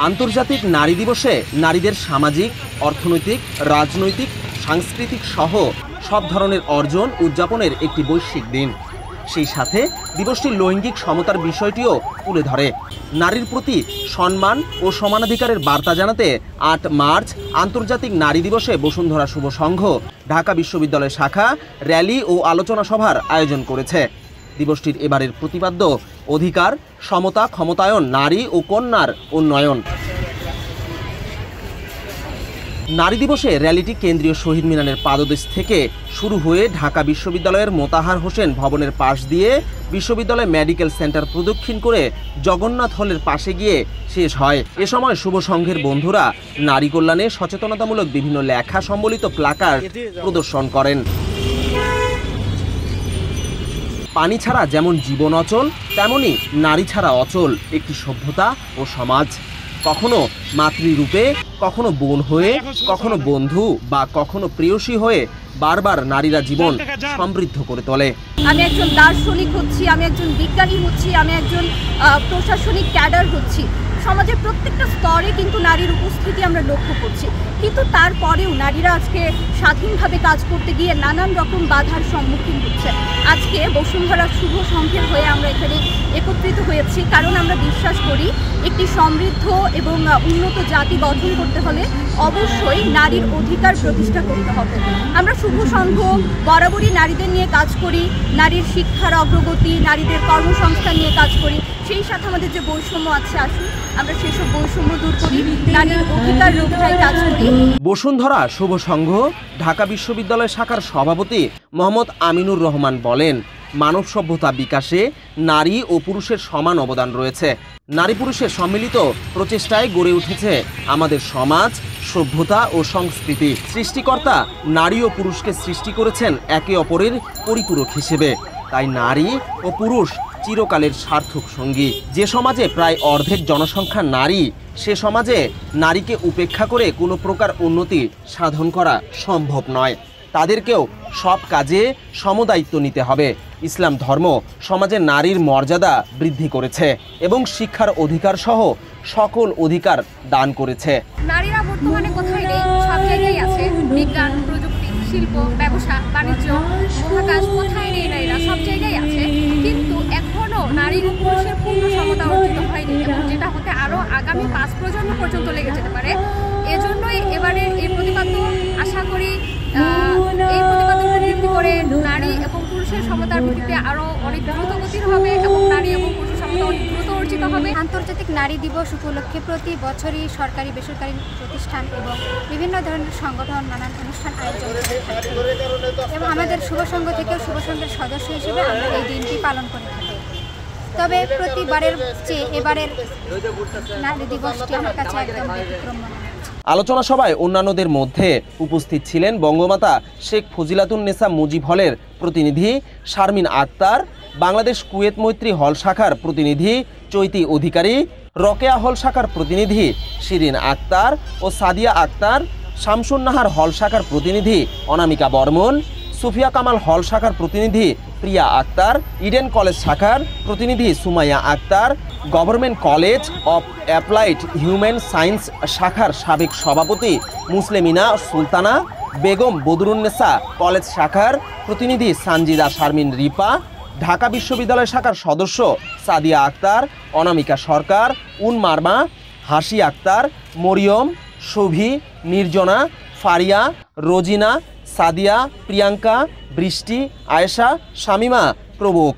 আন্তর্জাতিক নারী দিবসে নারীদের সামাজিক, অর্থনৈতিক, রাজনৈতিক, সাংস্কৃতিক সহ সব ধরনের অর্জন উদযাপনের একটি বৈশ্বিক দিন। সেই সাথে দিবসটি লৈঙ্গিক সমতার বিষয়টিও তুলে ধরে। নারীর প্রতি সম্মান ও সমানাধিকারের বার্তা জানাতে ৮ মার্চ আন্তর্জাতিক নারী দিবসে বসুন্ধরা শুভ সংঘ ঢাকা বিশ্ববিদ্যালয় শাখা র্যালি ও আলোচনা সভার আয়োজন করেছে। দিবসটির এবারের প্রতিপাদ্য অধিকার, সমতা, ক্ষমতায়ন, নারী ও কন্যার উন্নয়ন। নারী দিবসে র্যালিটি কেন্দ্রীয় শহীদ মিনারের পাদদেশ থেকে শুরু হয়ে ঢাকা বিশ্ববিদ্যালয়ের মোতাহার হোসেন ভবনের পাশ দিয়ে বিশ্ববিদ্যালয় মেডিকেল সেন্টার প্রদক্ষিণ করে জগন্নাথ হলের পাশে গিয়ে শেষ হয়। এ সময় শুভ সংঘের বন্ধুরা নারী কল্যাণে সচেতনতামূলক বিভিন্ন লেখা সম্বলিত প্লাকার্ড প্রদর্শন করেন। পানি ছাড়া যেমন জীবন অচল, তেমনি নারী ছাড়া অচল একটি সভ্যতা ও সমাজ। কখনো মাতৃরূপে, কখনো বোন হয়ে, কখনো বন্ধু বা কখনো প্রেয়সী হয়ে বারবার নারীরা জীবন সমৃদ্ধ করে তোলে। আমি একজন দার্শনিক হচ্ছি, আমি একজন বিজ্ঞানী হচ্ছি, আমি একজন প্রশাসনিক ক্যাডার হচ্ছি। সমাজের প্রত্যেকটা স্তরে কিন্তু নারীর উপস্থিতি আমরা লক্ষ্য করছি, কিন্তু তারপরেও নারীরা আজকে স্বাধীনভাবে কাজ করতে গিয়ে নানান রকম বাধার সম্মুখীন হচ্ছে। আজকে বসুন্ধরা শুভ সংঘের হয়ে আমরা এখানে একত্রিত হয়েছি, কারণ আমরা বিশ্বাস করি একটি সমৃদ্ধ এবং উন্নত জাতি গঠন করতে হলে অবশ্যই নারীর অধিকার প্রতিষ্ঠা করতে হবে। আমরা শুভ সংঘ বরাবরই নারীদের নিয়ে কাজ করি, নারীর শিক্ষার অগ্রগতি, নারীদের কর্মসংস্থান নিয়ে কাজ করি। সেই সাথে আমাদের যে বৈষম্য আছে, আসুন আমরা সেসব বৈষম্য দূর করি, নারীর অধিকার রক্ষায় কাজ করি। বসুন্ধরা শুভ সংঘ ঢাকা বিশ্ববিদ্যালয় শাখার সভাপতি মোহাম্মদ আমিনুর রহমান বলেন, মানব সভ্যতা বিকাশে নারী ও পুরুষের সমান অবদান রয়েছে। নারী পুরুষের সম্মিলিত প্রচেষ্টায় গড়ে উঠেছে আমাদের সমাজ, সভ্যতা ও সংস্কৃতি। সৃষ্টিকর্তা নারী ও পুরুষকে সৃষ্টি করেছেন একে অপরের পরিপূরক হিসেবে। তাই নারী ও পুরুষ চিরকালের সার্থক সঙ্গী। যে সমাজে প্রায় অর্ধেক জনসংখ্যা নারী, সে সমাজে নারীকে উপেক্ষা করে কোনো প্রকার উন্নতি সাধন করা সম্ভব নয়। তাদেরকেও সব কাজে সমদায়িত্ব নিতে হবে। ইসলাম ধর্ম সমাজে নারীর মর্যাদা বৃদ্ধি করেছে এবং শিক্ষার অধিকার সহ সকল অধিকার দান করেছে। নারীরা বর্তমানে কোথায় নেই? সব জায়গায় আছে। বিজ্ঞান, প্রযুক্তি, শিল্প, ব্যবসা, বাণিজ্য, মহাকাশ, কোথায় নেই নারীরা? সব জায়গায় আছে। কিন্তু এখনো নারী ও পুরুষের পূর্ণ সমতা অর্জিত হয়নি, এবং যেটা হতে আরও আগামী 5 প্রজন্ম পর্যন্ত লেগে যেতে পারে। এজন্যই এবারের এই প্রতিপাদ্য আশা করি এই প্রতিপাদ্যের ভিত্তি করে নারী এবং পুরুষের সমতার ভিত্তিতে আরও অনেক দ্রুত গতির হবে এবং নারী এবং পুরুষের সমতা অনেক দ্রুত অর্জিত হবে। আন্তর্জাতিক নারী দিবস উপলক্ষে প্রতি বছরই সরকারি বেসরকারি প্রতিষ্ঠান এবং বিভিন্ন ধরনের সংগঠন নানান অনুষ্ঠান আয়োজন করে থাকে, এবং আমাদের শুভ সংঘ থেকেও শুভ সংঘের সদস্য হিসেবে আমরা এই দিনটি পালন করে থাকি। তবে প্রতিবারের চেয়ে এবারের নারী দিবসটি আমার কাছে একদম ব্যতিক্রম মনে হচ্ছে। আলোচনা সভায় অন্যান্যদের মধ্যে উপস্থিত ছিলেন বঙ্গমাতা শেখ ফজিলাতুন্নেসা মুজিব হলের প্রতিনিধি শারমিন আক্তার, বাংলাদেশ কুয়েত মৈত্রী হল শাখার প্রতিনিধি চৈতি অধিকারী, রকেয়া হল শাখার প্রতিনিধি শিরিন আক্তার ও সাদিয়া আক্তার, শামসুন্নাহার হল শাখার প্রতিনিধি অনামিকা বর্মন, সুফিয়া কামাল হল শাখার প্রতিনিধি প্রিয়া আক্তার, ইডেন কলেজ শাখার প্রতিনিধি Sumaiya Akter, government college of applied human science শাখার সাবেক সভাপতি মুসলেমিনা সুলতানা বেগম, বদরুন্নেসা কলেজ শাখার প্রতিনিধি সানজিদা শারমিন রিপা, ঢাকা বিশ্ববিদ্যালয় শাখার সদস্য সাদিয়া আক্তার, অনামিকা সরকার, মার্মা, হাসি আক্তার, মরিয়ম, শোভি, নির্জনা, ফারিয়া, রোজিনা, সাদিয়া, প্রিয়াঙ্কা, বৃষ্টি, আয়েশা, শামিমা প্রমুখ।